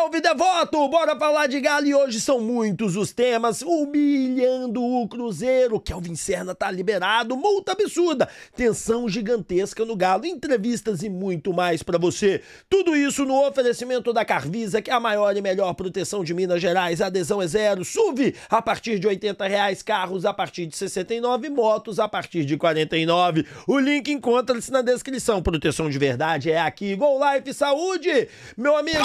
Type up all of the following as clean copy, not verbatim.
Salve, devoto! Bora falar de Galo e hoje são muitos os temas. Humilhando o Cruzeiro, Kelvin Serna tá liberado, multa absurda, tensão gigantesca no Galo, entrevistas e muito mais pra você. Tudo isso no oferecimento da Carvisa, que é a maior e melhor proteção de Minas Gerais. A adesão é zero, SUV a partir de R$80, carros a partir de 69, motos a partir de 49. O link encontra-se na descrição. Proteção de verdade é aqui. Go Life Saúde, meu amigo.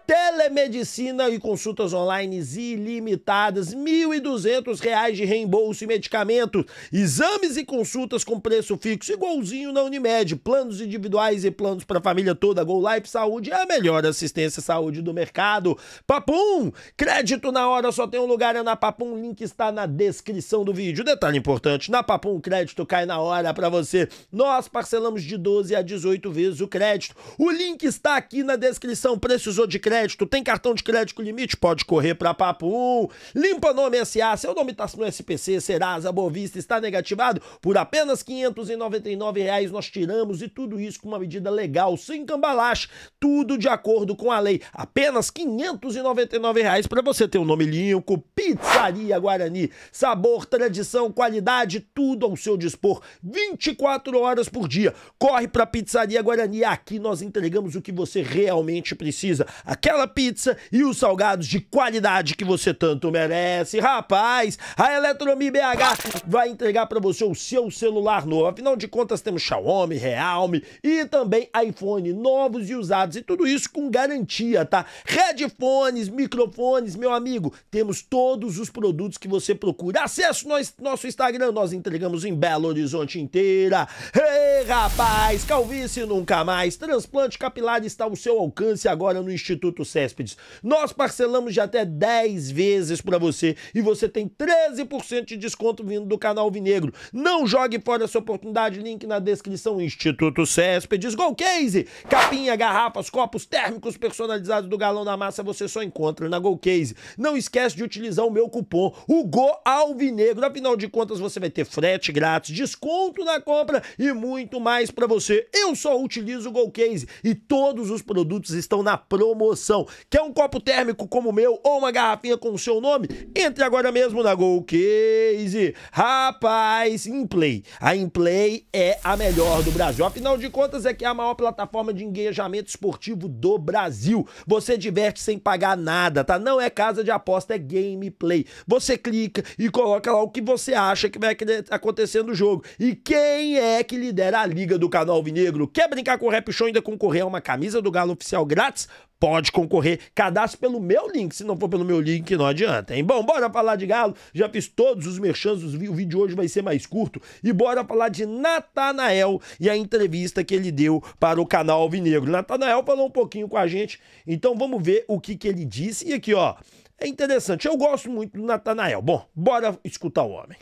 Telemedicina e consultas online ilimitadas, R$1.200 de reembolso e medicamentos, exames e consultas com preço fixo, igualzinho na Unimed, planos individuais e planos para a família toda. Go Life Saúde é a melhor assistência à saúde do mercado. Papum, crédito na hora, só tem um lugar, é na Papum, o link está na descrição do vídeo. Detalhe importante, na Papum o crédito cai na hora para você. Nós parcelamos de 12 a 18 vezes o crédito. O link está aqui na descrição. Precisou de crédito, tem cartão de crédito com limite? Pode correr para Papum. Limpa Nome SA, seu nome está no SPC, Serasa, Boa Vista, está negativado? Por apenas R$599 nós tiramos, e tudo isso com uma medida legal, sem cambalache, tudo de acordo com a lei. Apenas R$599 para você ter um nome limpo. Pizzaria Guarani, sabor, tradição, qualidade, tudo ao seu dispor, 24 horas por dia. Corre para Pizzaria Guarani, aqui nós entregamos o que você realmente precisa, aquela pizza e os salgados de qualidade que você tanto merece. Rapaz, a Eletromi BH vai entregar para você o seu celular novo. Afinal de contas, temos Xiaomi, Realme e também iPhone novos e usados, e tudo isso com garantia, tá? Headphones, microfones, meu amigo, temos todos os produtos que você procura. Acesse nosso Instagram, nós entregamos em Belo Horizonte inteira. Ei, rapaz, calvície nunca mais. Transplante capilar está ao seu alcance agora no Instituto Céspedes. Nós parcelamos de até 10 vezes para você e você tem 13% de desconto vindo do canal Alvinegro. Não jogue fora essa oportunidade, link na descrição. Instituto Céspedes. Gol Case, capinha, garrafas, copos térmicos personalizados do Galão da Massa, você só encontra na Gol Case. Não esquece de utilizar o meu cupom, o Go Alvinegro. Afinal de contas, você vai ter frete grátis, desconto na compra e muito mais para você. Eu só utilizo o Gol Case e todos os produtos estão na promoção. Quer um copo térmico como o meu ou uma garrafinha com o seu nome? Entre agora mesmo na Gol Case. Rapaz, Inplay. A Inplay é a melhor do Brasil. Afinal de contas, é que é a maior plataforma de engajamento esportivo do Brasil. Você diverte sem pagar nada, tá? Não é casa de aposta, é gameplay. Você clica e coloca lá o que você acha que vai acontecer no jogo. E quem é que lidera a liga do canal Alvinegro? Quer brincar com o Rap Show e ainda concorrer a uma camisa do Galo oficial grátis? Pode concorrer, cadastre pelo meu link, se não for pelo meu link não adianta, hein? Bom, bora falar de Galo, já fiz todos os merchans, o vídeo de hoje vai ser mais curto, e bora falar de Natanael e a entrevista que ele deu para o canal Alvinegro. Natanael falou um pouquinho com a gente, então vamos ver o que ele disse, e aqui ó, é interessante, eu gosto muito do Natanael. Bom, bora escutar o homem.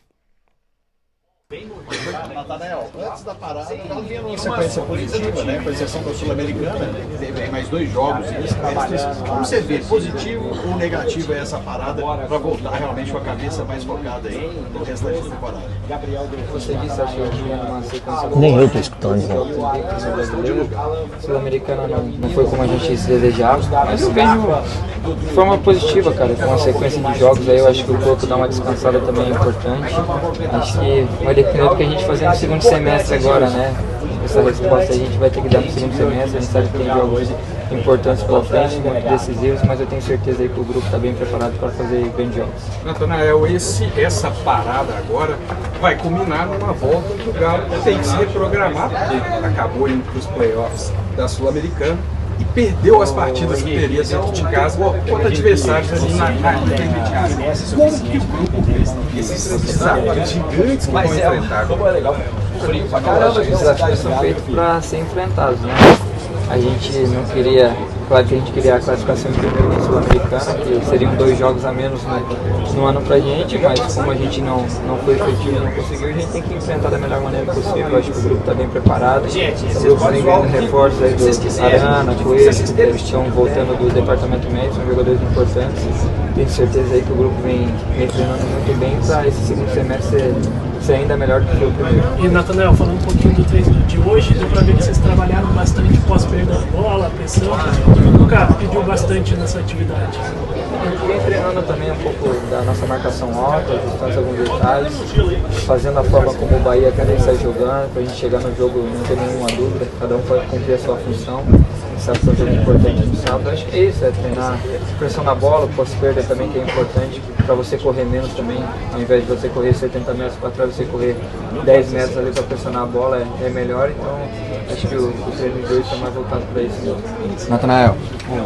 Natanael, antes da parada, ela vinha numa sequência positiva, né? Com exceção da Sul-Americana, teve mais 2 jogos. Como você vê, positivo ou negativo é essa parada para voltar realmente com a cabeça mais focada aí no restante da temporada? Você disse, acho que eu vinha numa sequência. Nem eu tô escutando, Sul-Americana não foi como a gente desejava, mas eu vejo de forma positiva, cara, com uma sequência de jogos aí. Eu acho que o corpo dá uma descansada também é importante. Acho que vai depender do que a gente fazer no segundo semestre agora, né? Essa resposta a gente vai ter que dar no segundo semestre. A gente sabe que tem jogos importantes pela frente, muito decisivos, mas eu tenho certeza aí que o grupo está bem preparado para fazer grandes jogos. Natanael, essa parada agora vai culminar numa volta que o Galo tem que se reprogramar, porque acabou indo para os playoffs da Sul-Americana e perdeu as partidas que teria dentro de casa contra adversários ali na intermediária. Como que o grupo vê esses desafios gigantes que vão enfrentar agora? Os desafios são feitos para ser enfrentados, né? A gente não queria, claro que a gente queria a classificação em primeiro na Sul-Americana, que seriam 2 jogos a menos no ano pra gente, mas como a gente não foi efetivo, não conseguiu, a gente tem que enfrentar da melhor maneira possível. Eu acho que o grupo está bem preparado, o grupo vem ganhando reforços aí do Arana, Coelho, eles estão voltando do departamento médico, são jogadores importantes. Tenho certeza aí que o grupo vem treinando muito bem para esse segundo semestre ser ainda melhor do que o primeiro. E Natanael, falando um pouquinho do treino de hoje, deu para ver que vocês trabalharam bastante pós-perda da bola, pressão, nunca pediu bastante nessa atividade? A gente vem treinando também um pouco da nossa marcação alta, ajustando alguns detalhes, fazendo a forma como o Bahia também sai jogando, para a gente chegar no jogo não ter nenhuma dúvida, cada um pode cumprir a sua função. Sabe que é um jogo importante no sábado. Acho que é isso, é treinar pressão na bola, pós-perda também, que é importante para você correr menos também. Ao invés de você correr 70 metros para trás, você correr 10 metros ali para pressionar a bola é melhor. Então acho que o treino de hoje está mais voltado para isso mesmo. Natanael,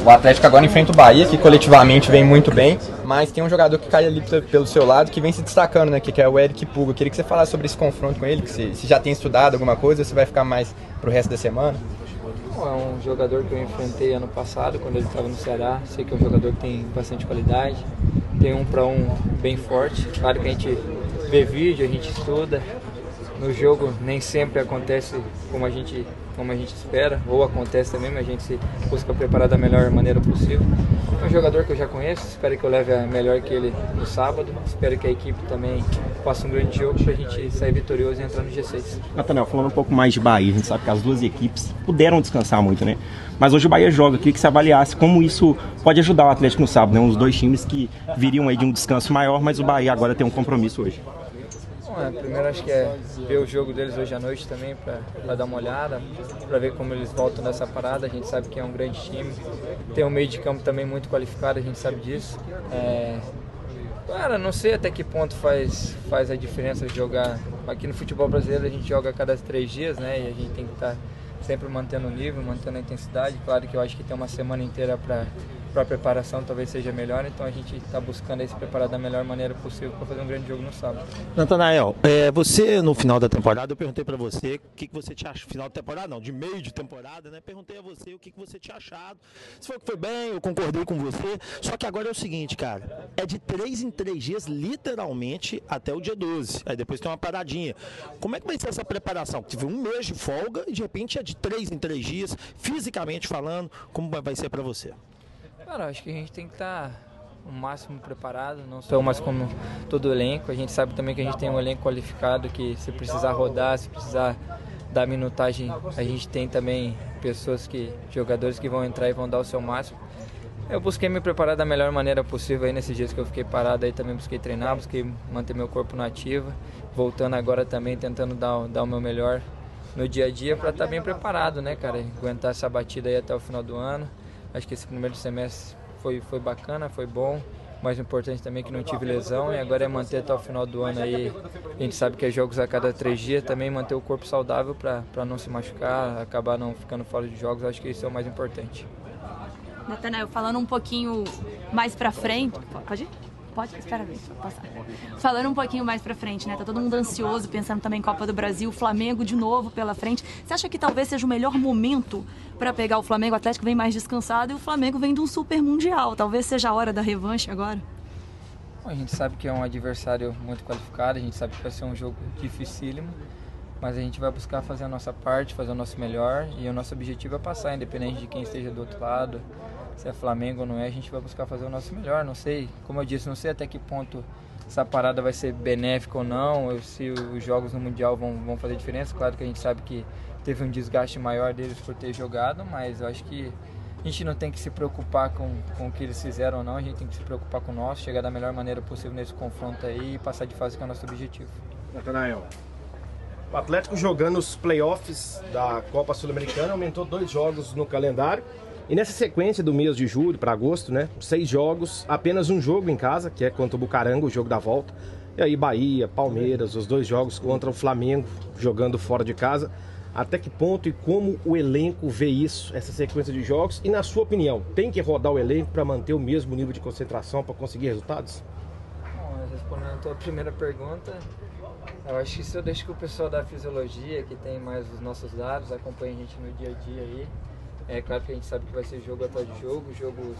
o Atlético agora enfrenta o Bahia, que coletivamente vem muito bem, mas tem um jogador que cai ali pelo seu lado que vem se destacando, né, que é o Eric Puga. Eu queria que você falasse sobre esse confronto com ele, que se já tem estudado alguma coisa, ou se vai ficar mais pro resto da semana. É um jogador que eu enfrentei ano passado, quando ele estava no Ceará. Sei que é um jogador que tem bastante qualidade, tem 1 para 1 bem forte. Claro que a gente vê vídeo, a gente estuda. No jogo nem sempre acontece como a gente espera, ou acontece também, mas a gente se busca preparar da melhor maneira possível. É um jogador que eu já conheço, espero que eu leve a melhor que ele no sábado. Espero que a equipe também faça um grande jogo para a gente sair vitorioso e entrar no G6. Natanael, falando um pouco mais de Bahia, a gente sabe que as duas equipes puderam descansar muito, né? Mas hoje o Bahia joga, queria que você avaliasse como isso pode ajudar o Atlético no sábado, né? Os dois times que viriam aí de um descanso maior, mas o Bahia agora tem um compromisso hoje. Primeiro acho que é ver o jogo deles hoje à noite também, para dar uma olhada, para ver como eles voltam nessa parada. A gente sabe que é um grande time, tem um meio de campo também muito qualificado, a gente sabe disso. Cara, não sei até que ponto faz a diferença de jogar. Aqui no futebol brasileiro a gente joga a cada 3 dias, né? E a gente tem que estar sempre mantendo o nível, mantendo a intensidade. Claro que eu acho que tem uma semana inteira para a preparação talvez seja melhor, então a gente está buscando aí se preparar da melhor maneira possível para fazer um grande jogo no sábado. Natanael, você no final da temporada, eu perguntei para você o que você tinha achado, final da temporada não, de meio de temporada, né? Perguntei a você o que você tinha achado, se foi que foi bem, eu concordei com você, só que agora é o seguinte, cara, é de 3 em 3 dias, literalmente, até o dia 12, aí depois tem uma paradinha. Como é que vai ser essa preparação? Tive um mês de folga e de repente é de 3 em 3 dias, fisicamente falando, como vai ser para você? Cara, acho que a gente tem que estar o máximo preparado, não só mais como todo o elenco. A gente sabe também que a gente tem um elenco qualificado que se precisar rodar, se precisar dar minutagem, a gente tem também jogadores que vão entrar e vão dar o seu máximo. Eu busquei me preparar da melhor maneira possível aí nesses dias que eu fiquei parado, aí também busquei treinar, busquei manter meu corpo na ativa, voltando agora também tentando dar o meu melhor no dia a dia para estar bem preparado, né, cara? Aguentar essa batida aí até o final do ano. Acho que esse primeiro semestre foi bacana, foi bom. Mais importante também que não tive lesão e agora é manter até o final do ano aí. A gente sabe que é jogos a cada 3 dias, também manter o corpo saudável para não se machucar, acabar não ficando fora de jogos. Acho que isso é o mais importante. Natanael, falando um pouquinho mais pra frente... Pode ir? Pode? Espera aí, passar. Falando um pouquinho mais pra frente, né? Tá todo mundo ansioso, pensando também em Copa do Brasil, Flamengo de novo pela frente. Você acha que talvez seja o melhor momento para pegar o Flamengo? O Atlético vem mais descansado e o Flamengo vem de um super mundial. Talvez seja a hora da revanche agora? A gente sabe que é um adversário muito qualificado, a gente sabe que vai ser um jogo dificílimo, mas a gente vai buscar fazer a nossa parte, fazer o nosso melhor e o nosso objetivo é passar, independente de quem esteja do outro lado. Se é Flamengo ou não é, a gente vai buscar fazer o nosso melhor. Não sei, como eu disse, não sei até que ponto essa parada vai ser benéfica ou não, ou se os jogos no Mundial vão fazer diferença. Claro que a gente sabe que teve um desgaste maior deles por ter jogado, mas eu acho que a gente não tem que se preocupar com o que eles fizeram ou não, a gente tem que se preocupar com o nosso, chegar da melhor maneira possível nesse confronto aí e passar de fase, que é o nosso objetivo. Natanael, o Atlético jogando os playoffs da Copa Sul-Americana aumentou 2 jogos no calendário. E nessa sequência do mês de julho para agosto, né, 6 jogos, apenas um jogo em casa, que é contra o Bucaramanga, o jogo da volta. E aí Bahia, Palmeiras, os 2 jogos contra o Flamengo, jogando fora de casa. Até que ponto e como o elenco vê isso, essa sequência de jogos? E na sua opinião, tem que rodar o elenco para manter o mesmo nível de concentração, para conseguir resultados? Bom, respondendo a tua primeira pergunta, eu acho que isso eu deixo que o pessoal da fisiologia, que tem mais os nossos dados, acompanha a gente no dia a dia aí. É claro que a gente sabe que vai ser jogo atrás de jogo, jogos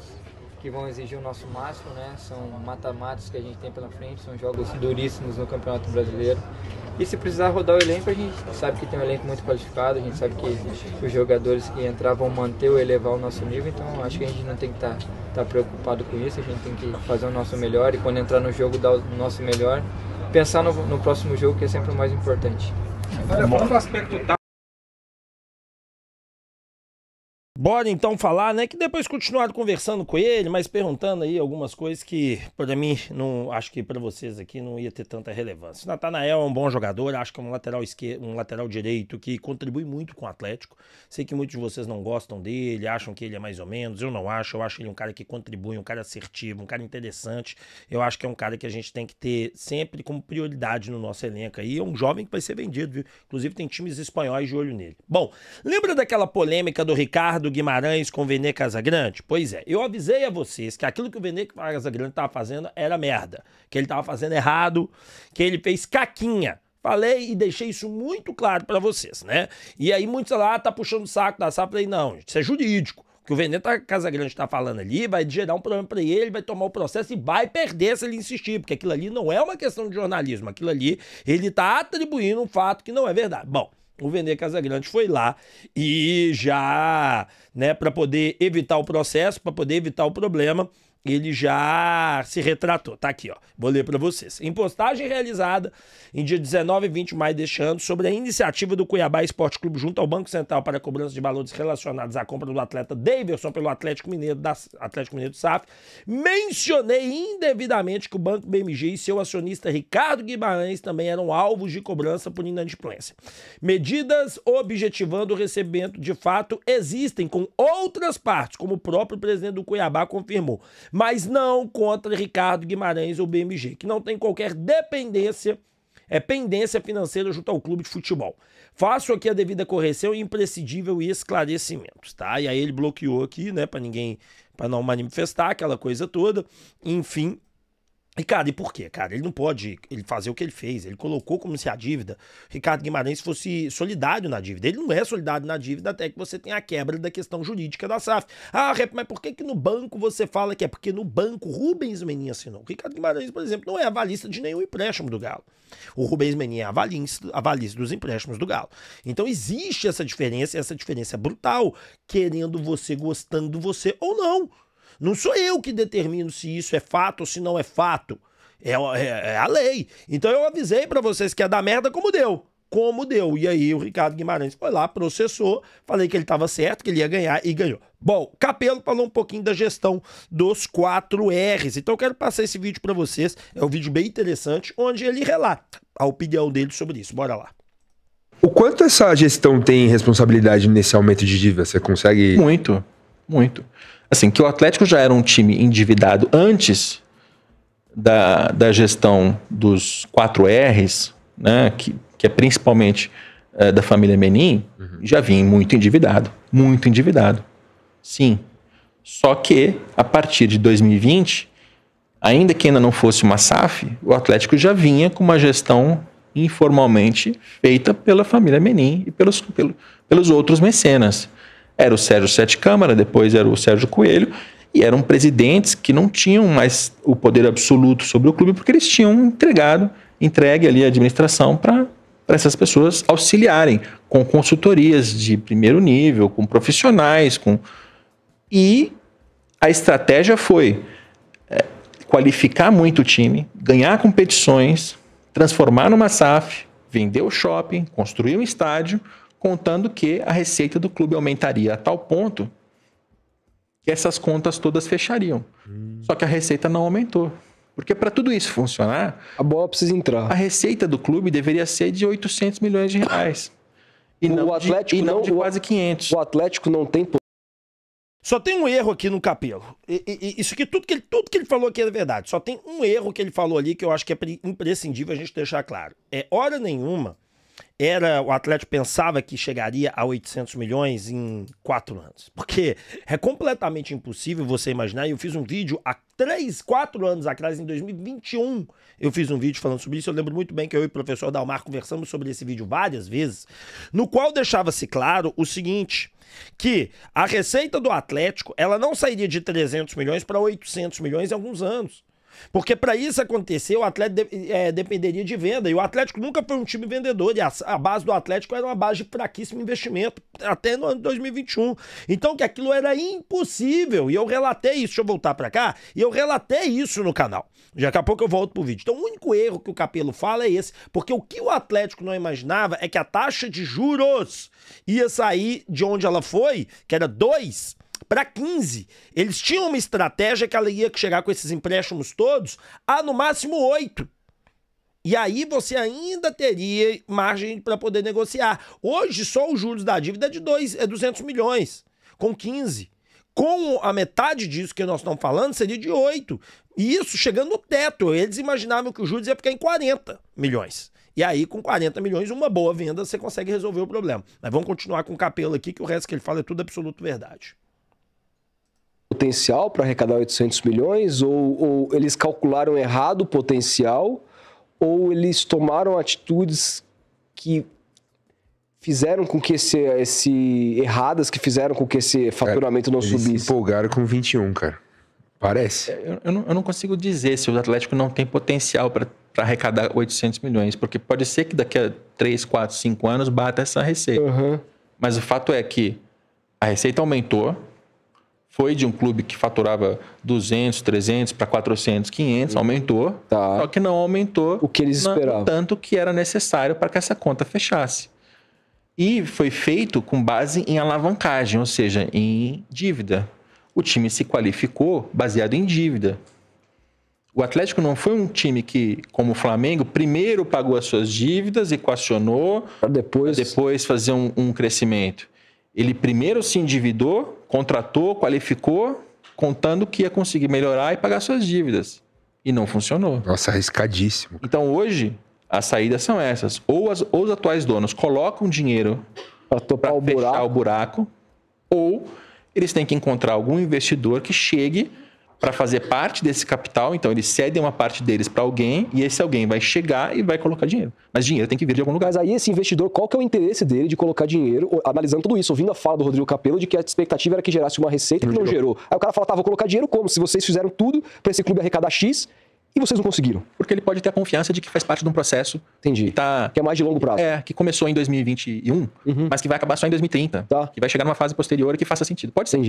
que vão exigir o nosso máximo, né? São mata-matas que a gente tem pela frente, são jogos duríssimos no Campeonato Brasileiro. E se precisar rodar o elenco, a gente sabe que tem um elenco muito qualificado, a gente sabe que os jogadores que entrar vão manter ou elevar o nosso nível, então acho que a gente não tem que estar preocupado com isso, a gente tem que fazer o nosso melhor e quando entrar no jogo dar o nosso melhor, pensar no próximo jogo, que é sempre o mais importante. Olha, falando do aspecto Bora então falar, né, que depois continuaram conversando com ele, mas perguntando aí algumas coisas que para mim, não acho que para vocês aqui não ia ter tanta relevância. O Natanael é um bom jogador, acho que é um lateral esquerdo, um lateral direito que contribui muito com o Atlético. Sei que muitos de vocês não gostam dele, acham que ele é mais ou menos, eu não acho, eu acho ele um cara que contribui, um cara assertivo, um cara interessante. Eu acho que é um cara que a gente tem que ter sempre como prioridade no nosso elenco aí, é um jovem que vai ser vendido, viu? Inclusive tem times espanhóis de olho nele. Bom, lembra daquela polêmica do Ricardo Guimarães com o Vene Casagrande? Pois é, eu avisei a vocês que aquilo que o Vene Casagrande estava fazendo era merda, que ele estava fazendo errado, que ele fez caquinha. Falei e deixei isso muito claro para vocês, né? E aí muitos lá tá puxando o saco da SAF, falei, não, gente, isso é jurídico. O que o Vene Casagrande tá falando ali vai gerar um problema para ele, vai tomar o processo e vai perder se ele insistir, porque aquilo ali não é uma questão de jornalismo, aquilo ali ele tá atribuindo um fato que não é verdade. Bom, o Vene Casagrande foi lá e já, né, para poder evitar o processo, para poder evitar o problema, ele já se retratou. Tá aqui, ó. Vou ler para vocês. Em postagem realizada em dia 19 e 20 de maio deste ano sobre a iniciativa do Cuiabá Esporte Clube junto ao Banco Central para a cobrança de valores relacionados à compra do atleta Daverson pelo Atlético Mineiro do SAF, mencionei indevidamente que o Banco BMG e seu acionista Ricardo Guimarães também eram alvos de cobrança por inadimplência. Medidas objetivando o recebimento de fato existem com outras partes, como o próprio presidente do Cuiabá confirmou, mas não contra Ricardo Guimarães ou BMG, que não tem qualquer pendência financeira junto ao clube de futebol. Faço aqui a devida correção e imprescindível esclarecimentos, tá? E aí ele bloqueou aqui, né, para não manifestar aquela coisa toda, enfim. E, cara, e por quê? Cara, ele não pode fazer o que ele fez. Ele colocou como se a dívida, Ricardo Guimarães fosse solidário na dívida. Ele não é solidário na dívida até que você tenha a quebra da questão jurídica da SAF. Ah, mas por que no banco você fala que é? Porque no banco Rubens Menin assinou. O Ricardo Guimarães, por exemplo, não é avalista de nenhum empréstimo do Galo. O Rubens Menin é avalista dos empréstimos do Galo. Então existe essa diferença, e essa diferença é brutal, querendo você, gostando você ou não. Não sou eu que determino se isso é fato ou se não é fato. É a lei. Então eu avisei pra vocês que ia dar merda como deu. Como deu. E aí o Ricardo Guimarães foi lá, processou, falei que ele tava certo, que ele ia ganhar e ganhou. Bom, Capello falou um pouquinho da gestão dos 4 R's. Então eu quero passar esse vídeo pra vocês. É um vídeo bem interessante, onde ele relata a opinião dele sobre isso. Bora lá. O quanto essa gestão tem responsabilidade nesse aumento de dívida? Você consegue... Muito, muito. Assim, que o Atlético já era um time endividado antes da gestão dos 4 R's, né, que é principalmente da família Menin, já vinha muito endividado, sim. Só que, a partir de 2020, ainda que ainda não fosse uma SAF, o Atlético já vinha com uma gestão informalmente feita pela família Menin e pelos outros mecenas. Era o Sérgio Sete Câmara, depois era o Sérgio Coelho, e eram presidentes que não tinham mais o poder absoluto sobre o clube, porque eles tinham entregue ali a administração para essas pessoas auxiliarem com consultorias de primeiro nível, com profissionais, e a estratégia foi qualificar muito o time, ganhar competições, transformar numa SAF, vender o shopping, construir um estádio, contando que a receita do clube aumentaria a tal ponto que essas contas todas fechariam. Só que a receita não aumentou. Porque para tudo isso funcionar, a bola precisa entrar. A receita do clube deveria ser de 800 milhões de reais. E não de quase 500. O Atlético não tem... Só tem um erro aqui no Capello. Isso aqui, tudo que ele falou aqui é verdade. Só tem um erro que ele falou ali que eu acho que é imprescindível a gente deixar claro. Hora nenhuma o Atlético pensava que chegaria a 800 milhões em 4 anos. Porque é completamente impossível você imaginar. Eu fiz um vídeo há 4 anos atrás, em 2021, eu fiz um vídeo falando sobre isso. Eu lembro muito bem que eu e o professor Dalmar conversamos sobre esse vídeo várias vezes, no qual deixava-se claro o seguinte, que a receita do Atlético, ela não sairia de 300 milhões para 800 milhões em alguns anos. Porque para isso acontecer, o Atlético dependeria de venda. E o Atlético nunca foi um time vendedor. E a base do Atlético era uma base de fraquíssimo investimento, até no ano de 2021. Então, que aquilo era impossível. E eu relatei isso. Deixa eu voltar para cá. E eu relatei isso no canal. Daqui a pouco eu volto pro vídeo. Então, o único erro que o Capello fala é esse. Porque o que o Atlético não imaginava é que a taxa de juros ia sair de onde ela foi, que era 2%, para 15. Eles tinham uma estratégia que ela ia chegar com esses empréstimos todos a no máximo 8. E aí você ainda teria margem para poder negociar. Hoje só os juros da dívida é 200 milhões, com 15. Com a metade disso que nós estamos falando, seria de 8. E isso chegando no teto. Eles imaginavam que os juros ia ficar em 40 milhões. E aí, com 40 milhões, uma boa venda, você consegue resolver o problema. Mas vamos continuar com o Capello aqui, que o resto que ele fala é tudo absoluto verdade. Potencial para arrecadar 800 milhões? Ou eles calcularam errado o potencial? Ou eles tomaram atitudes que fizeram com que erradas que fizeram com que esse faturamento não subisse? Eles se empolgaram com 21, cara. Parece. Eu não consigo dizer se o Atlético não tem potencial para arrecadar 800 milhões, porque pode ser que daqui a 3, 4, 5 anos bata essa receita. Mas o fato é que a receita aumentou, foi de um clube que faturava 200, 300 para 400, 500, aumentou, só que não aumentou o que eles esperavam, tanto que era necessário para que essa conta fechasse. E foi feito com base em alavancagem, ou seja, em dívida. O time se qualificou baseado em dívida. O Atlético não foi um time que, como o Flamengo, primeiro pagou as suas dívidas, equacionou, para depois fazer um crescimento. Ele primeiro se endividou, contratou, qualificou, contando que ia conseguir melhorar e pagar suas dívidas. E não funcionou. Nossa, arriscadíssimo. Então hoje, as saídas são essas. Ou os atuais donos colocam dinheiro para fechar o buraco, ou eles têm que encontrar algum investidor que chegue para fazer parte desse capital. Então, eles cedem uma parte deles para alguém e esse alguém vai chegar e vai colocar dinheiro. Mas dinheiro tem que vir de algum lugar. Mas aí esse investidor, qual que é o interesse dele de colocar dinheiro, analisando tudo isso, ouvindo a fala do Rodrigo Capello de que a expectativa era que gerasse uma receita que não gerou. Aí o cara fala, vou colocar dinheiro como? Se vocês fizeram tudo para esse clube arrecadar X e vocês não conseguiram. Porque ele pode ter a confiança de que faz parte de um processo. Entendi. Que é mais de longo prazo. Que começou em 2021, mas que vai acabar só em 2030. Que vai chegar numa fase posterior e que faça sentido. Pode ser.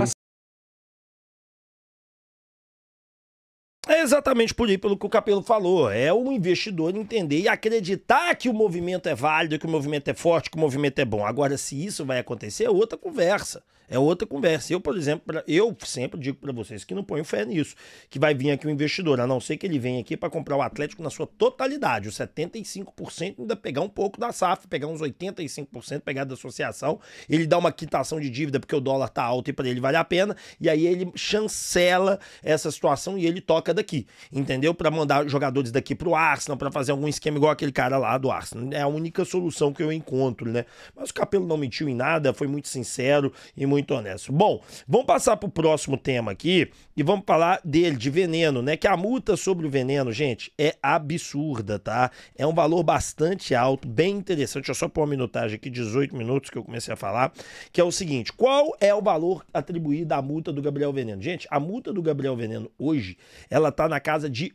É exatamente por aí, pelo que o Capello falou. É o investidor entender e acreditar que o movimento é válido, que o movimento é forte, que o movimento é bom. Agora, se isso vai acontecer, é outra conversa. É outra conversa. Eu, por exemplo, eu sempre digo para vocês que não ponho fé nisso, que vai vir aqui o investidor, a não ser que ele venha aqui para comprar o Atlético na sua totalidade, os 75%, ainda pegar um pouco da SAF, pegar uns 85%, pegar da associação, ele dá uma quitação de dívida porque o dólar tá alto e para ele vale a pena, e aí ele chancela essa situação e ele toca daqui, entendeu? Para mandar jogadores daqui pro Arsenal, para fazer algum esquema igual aquele cara lá do Arsenal. É a única solução que eu encontro, né? Mas o Capello não mentiu em nada, foi muito sincero e muito honesto. Bom, vamos passar pro próximo tema aqui e vamos falar dele, de veneno, né? Que a multa sobre o veneno, gente, é absurda, tá? É um valor bastante alto, bem interessante. Deixa eu só pôr uma minutagem aqui, 18 minutos que eu comecei a falar, que é o seguinte: qual é o valor atribuído à multa do Gabriel Veneno? Gente, a multa do Gabriel Veneno hoje, ela tá na casa de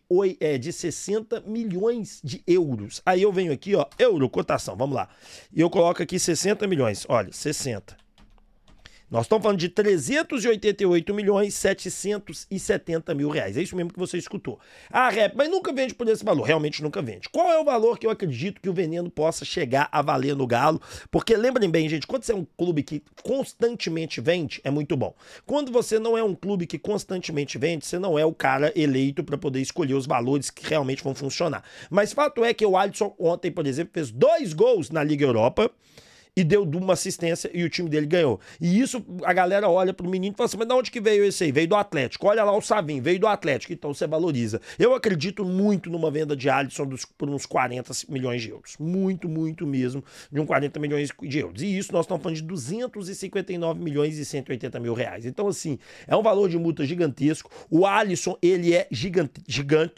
60 milhões de euros. Aí eu venho aqui, ó, euro, cotação, vamos lá. E eu coloco aqui 60 milhões, olha, 60. Nós estamos falando de 388.770 mil reais. É isso mesmo que você escutou. Ah, Rep, mas nunca vende por esse valor. Realmente nunca vende. Qual é o valor que eu acredito que o veneno possa chegar a valer no Galo? Porque lembrem bem, gente, quando você é um clube que constantemente vende, é muito bom. Quando você não é um clube que constantemente vende, você não é o cara eleito para poder escolher os valores que realmente vão funcionar. Mas fato é que o Alisson ontem, por exemplo, fez 2 gols na Liga Europa e deu uma assistência e o time dele ganhou. E isso, a galera olha pro menino e fala assim, mas de onde que veio esse aí? Veio do Atlético. Olha lá o Savinho, veio do Atlético. Então você valoriza. Eu acredito muito numa venda de Alisson por uns 40 milhões de euros. Muito, muito mesmo, de uns 40 milhões de euros. E isso nós estamos falando de 259 milhões e 180 mil reais. Então, assim, é um valor de multa gigantesco. O Alisson, ele é gigante,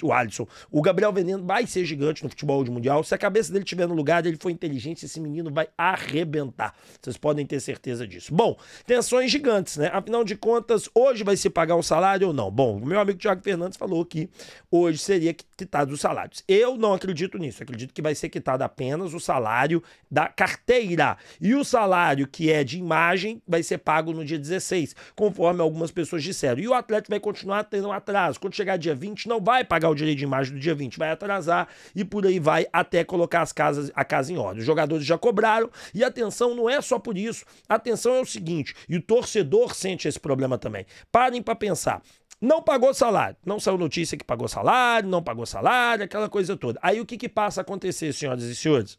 o Alisson. O Gabriel Veneno vai ser gigante no futebol mundial. Se a cabeça dele estiver no lugar, ele for inteligente, esse menino vai arrebentar. arrebentar. Vocês podem ter certeza disso. Bom, tensões gigantes, né? Afinal de contas, hoje vai se pagar o salário ou não? Bom, o meu amigo Thiago Fernandes falou que hoje seria quitado os salários. Eu não acredito nisso. Acredito que vai ser quitado apenas o salário da carteira. E o salário que é de imagem vai ser pago no dia 16, conforme algumas pessoas disseram. E o Atlético vai continuar tendo um atraso. Quando chegar dia 20, não vai pagar o direito de imagem do dia 20, vai atrasar e por aí vai até colocar a casa em ordem. Os jogadores já cobraram e a tensão não é só por isso. A tensão é o seguinte, e o torcedor sente esse problema também. Parem para pensar. Não pagou salário. Não saiu notícia que pagou salário, não pagou salário, aquela coisa toda. Aí o que passa a acontecer, senhoras e senhores?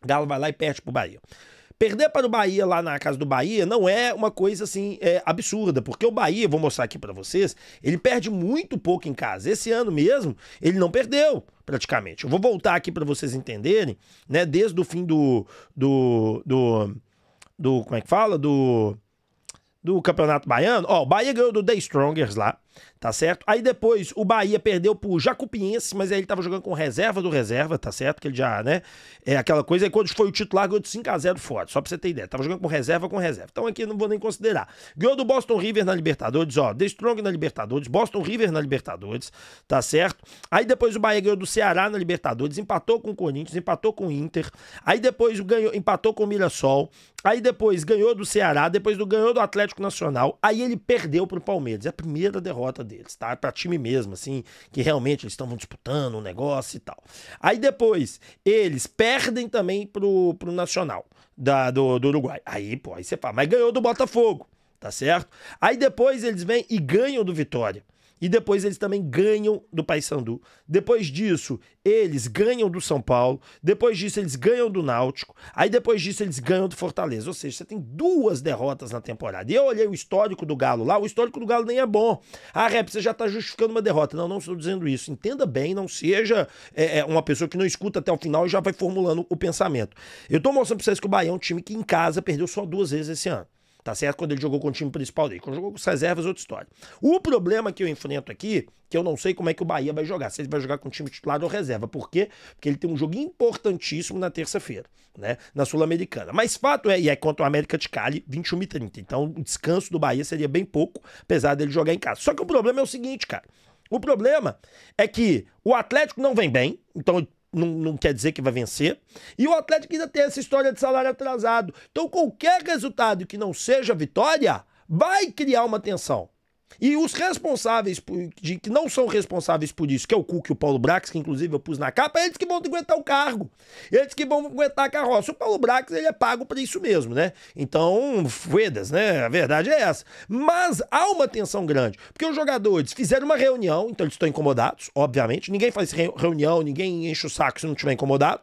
Galo vai lá e perde pro Bahia. Perder para o Bahia lá na casa do Bahia não é uma coisa assim absurda, porque o Bahia, vou mostrar aqui para vocês, ele perde muito pouco em casa. Esse ano mesmo, ele não perdeu praticamente. Eu vou voltar aqui para vocês entenderem, né, desde o fim do como é que fala? Do Campeonato Baiano. Ó, o Bahia ganhou do The Strongers lá, tá certo? Aí depois o Bahia perdeu pro Jacupiense, mas aí ele tava jogando com reserva do reserva, tá certo? Que ele já, né? É aquela coisa, aí quando foi o titular, ganhou de 5-0 fora, só pra você ter ideia. Tava jogando com reserva. Então aqui eu não vou nem considerar. Ganhou do Boston River na Libertadores, ó. The Strong na Libertadores, Boston River na Libertadores, tá certo? Aí depois o Bahia ganhou do Ceará na Libertadores, empatou com o Corinthians, empatou com o Inter. Aí depois empatou com o Mirassol. Aí depois ganhou do Ceará, depois ganhou do Atlético Nacional. Aí ele perdeu pro Palmeiras. É a primeira derrota deles, tá? Pra time mesmo, assim, que realmente eles estavam disputando um negócio e tal. Aí depois eles perdem também pro Nacional do Uruguai. Aí você fala, mas ganhou do Botafogo, tá certo? Aí depois eles vêm e ganham do Vitória. E depois eles também ganham do Paysandu. Depois disso, eles ganham do São Paulo. Depois disso, eles ganham do Náutico. Aí depois disso, eles ganham do Fortaleza. Ou seja, você tem 2 derrotas na temporada. E eu olhei o histórico do Galo lá. O histórico do Galo nem é bom. Ah, Rep, você já tá justificando uma derrota. Não estou dizendo isso. Entenda bem, não seja uma pessoa que não escuta até o final e já vai formulando o pensamento. Eu tô mostrando pra vocês que o Bahia é um time que em casa perdeu só 2 vezes esse ano. Tá certo? Quando ele jogou com o time principal dele. Quando jogou com as reservas, outra história. O problema que eu enfrento aqui, que eu não sei como é que o Bahia vai jogar. Se ele vai jogar com o time titular ou reserva. Por quê? Porque ele tem um jogo importantíssimo na terça-feira, né? Na Sul-Americana. Mas fato é, e é contra o América de Cali, 21h30. Então o descanso do Bahia seria bem pouco, apesar dele jogar em casa. Só que o problema é o seguinte, cara. O problema é que o Atlético não vem bem, então não quer dizer que vai vencer. E o Atlético ainda tem essa história de salário atrasado. Então qualquer resultado que não seja vitória vai criar uma tensão. E os responsáveis, que não são responsáveis por isso, que é o Cuca e o Paulo Brax, que inclusive eu pus na capa, eles que vão aguentar o cargo. Eles que vão aguentar a carroça. O Paulo Brax, ele é pago para isso mesmo, né? Então, fuedas, né? A verdade é essa. Mas há uma tensão grande, porque os jogadores fizeram uma reunião, então eles estão incomodados, obviamente. Ninguém faz reunião, ninguém enche o saco se não estiver incomodado.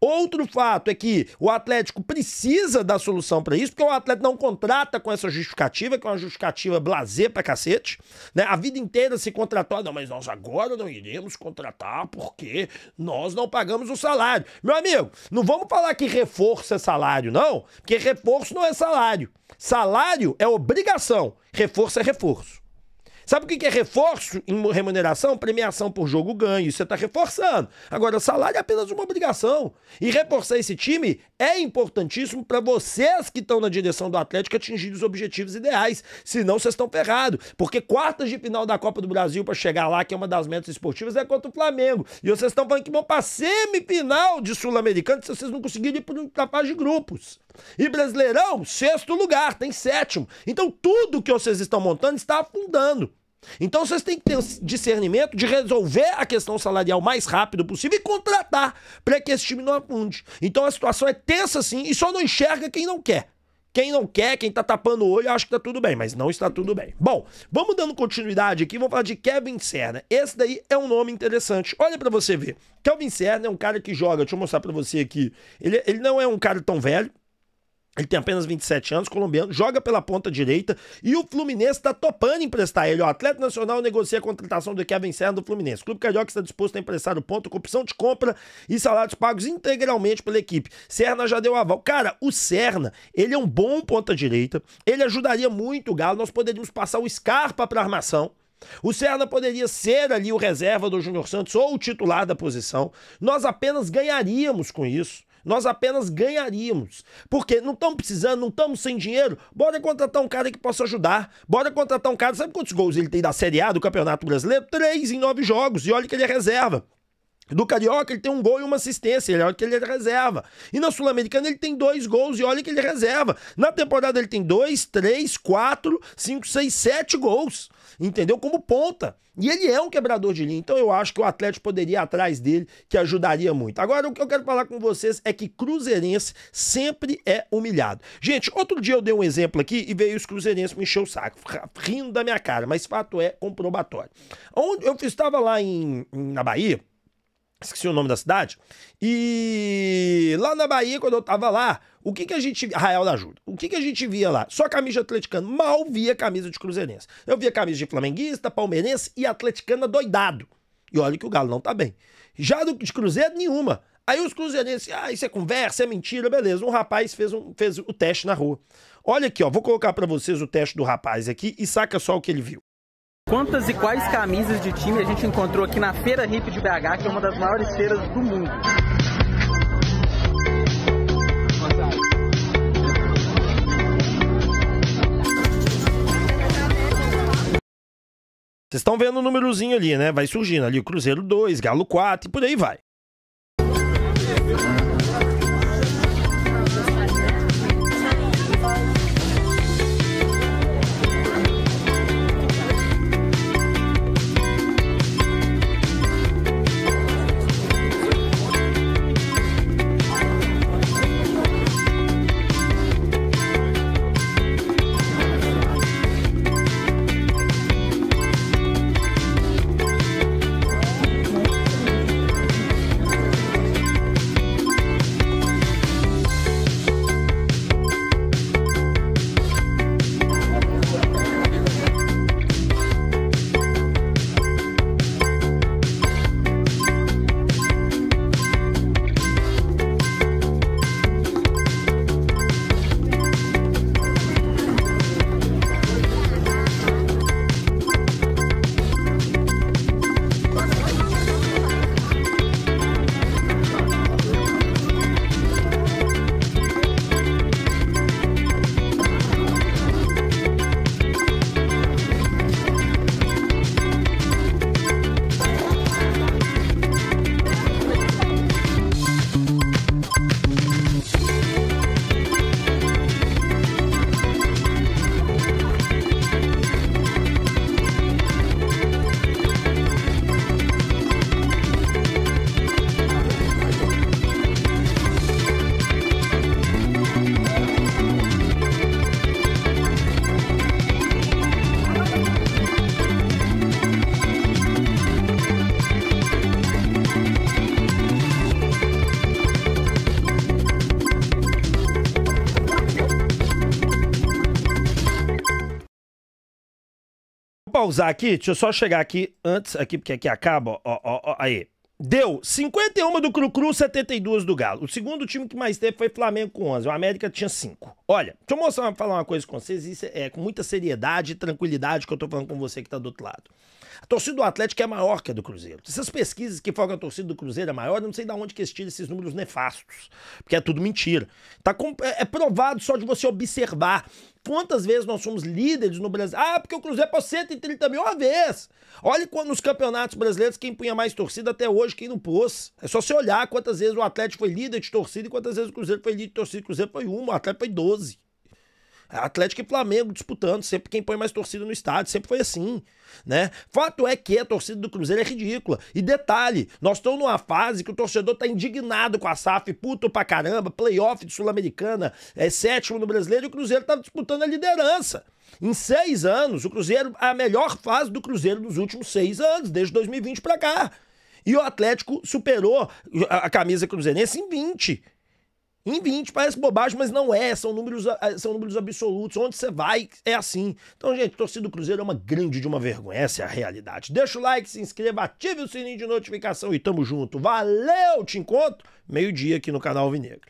Outro fato é que o Atlético precisa da solução para isso, porque o Atlético não contrata com essa justificativa, que é uma justificativa blasé pra cacete, né? A vida inteira se contratou, não, mas nós agora não iremos contratar porque nós não pagamos o salário. Meu amigo, não vamos falar que reforço é salário, não, porque reforço não é salário. Salário é obrigação, reforço é reforço. Sabe o que é reforço em remuneração? Premiação por jogo ganho. Isso você está reforçando. Agora, salário é apenas uma obrigação. E reforçar esse time é importantíssimo para vocês que estão na direção do Atlético atingir os objetivos ideais. Senão, vocês estão ferrados. Porque quartas de final da Copa do Brasil para chegar lá, que é uma das metas esportivas, é contra o Flamengo. E vocês estão falando que vão para semifinal de Sul-Americano se vocês não conseguirem ir para a fase de grupos. E Brasileirão, 6º lugar, tem 7º. Então tudo que vocês estão montando está afundando. Então vocês têm que ter discernimento de resolver a questão salarial o mais rápido possível e contratar para que esse time não afunde. Então a situação é tensa sim e só não enxerga quem não quer. Quem não quer, quem tá tapando o olho, acha que tá tudo bem, mas não está tudo bem. Bom, vamos dando continuidade aqui, vamos falar de Kevin Serna. Esse daí é um nome interessante. Olha pra você ver. Kevin Serna é um cara que joga, deixa eu mostrar pra você aqui. Ele não é um cara tão velho. Ele tem apenas 27 anos, colombiano, joga pela ponta direita e o Fluminense está topando emprestar ele. O Atlético Nacional negocia a contratação do Kevin Serna do Fluminense. O Clube Carioca está disposto a emprestar o ponto com opção de compra e salários pagos integralmente pela equipe. Serna já deu aval. Cara, o Serna, ele é um bom ponta direita, ele ajudaria muito o Galo, nós poderíamos passar o Scarpa para armação. O Serna poderia ser ali o reserva do Júnior Santos ou o titular da posição. Nós apenas ganharíamos com isso. Nós apenas ganharíamos. Porque não estamos precisando, não estamos sem dinheiro. Bora contratar um cara que possa ajudar. Bora contratar um cara, sabe quantos gols ele tem da Série A do Campeonato Brasileiro? 3 em 9 jogos. E olha que ele é reserva. Do Carioca ele tem 1 gol e 1 assistência, olha que ele é reserva. E na Sul-Americana ele tem 2 gols e olha que ele é reserva. Na temporada ele tem 2, 3, 4, 5, 6, 7 gols. Entendeu? Como ponta. E ele é um quebrador de linha. Então eu acho que o Atlético poderia ir atrás dele, que ajudaria muito. Agora o que eu quero falar com vocês é que cruzeirense sempre é humilhado. Gente, outro dia eu dei um exemplo aqui e veio os cruzeirenses me encher o saco, rindo da minha cara, mas fato é comprobatório. Eu estava lá na Bahia, esqueci o nome da cidade, e lá na Bahia, quando eu tava lá, o que a gente... Arraial da Ajuda. O que a gente via lá? Só camisa de atleticano. Mal via camisa de cruzeirense. Eu via camisa de flamenguista, palmeirense e atleticana doidado. E olha que o Galo não tá bem. Já de cruzeiro, nenhuma. Aí os cruzeirenses, isso é conversa, é mentira, beleza. Um rapaz fez o teste na rua. Olha aqui, ó, vou colocar pra vocês o teste do rapaz aqui e saca só o que ele viu. Quantas e quais camisas de time a gente encontrou aqui na Feira Hip de BH, que é uma das maiores feiras do mundo? Vocês estão vendo o númerozinho ali, né? Vai surgindo ali o Cruzeiro 2, Galo 4 e por aí vai. Pausar aqui, deixa eu só chegar aqui antes, aqui porque aqui acaba, ó, aí. Deu 51 do Cru-Cru, 72 do Galo. O segundo time que mais teve foi Flamengo com 11, o América tinha 5. Olha, deixa eu falar uma coisa com vocês, isso é com muita seriedade e tranquilidade que eu tô falando com você que tá do outro lado. A torcida do Atlético é maior que a do Cruzeiro. Essas pesquisas que falam que a torcida do Cruzeiro é maior, eu não sei de onde que eles tiram esses números nefastos, porque é tudo mentira. É provado só de você observar. Quantas vezes nós somos líderes no Brasil? Porque o Cruzeiro pôs 130 mil uma vez. Olha nos campeonatos brasileiros quem punha mais torcida até hoje, quem não pôs. É só você olhar quantas vezes o Atlético foi líder de torcida e quantas vezes o Cruzeiro foi líder de torcida. O Cruzeiro foi 1, o Atlético foi 12. Atlético e Flamengo disputando, sempre quem põe mais torcida no estádio, sempre foi assim, né? Fato é que a torcida do Cruzeiro é ridícula. E detalhe, nós estamos numa fase que o torcedor tá indignado com a SAF, puto pra caramba, playoff de Sul-Americana, sétimo no Brasileiro, e o Cruzeiro tá disputando a liderança. Em 6 anos, o Cruzeiro, a melhor fase do Cruzeiro nos últimos 6 anos, desde 2020 pra cá. E o Atlético superou a camisa cruzeirense em 20. Em 20, parece bobagem, mas não é, são números absolutos, onde você vai é assim. Então, gente, torcida do Cruzeiro é uma grande de uma vergonha, essa é a realidade. Deixa o like, se inscreva, ative o sininho de notificação e tamo junto. Valeu, te encontro meio-dia aqui no canal Alvinegro.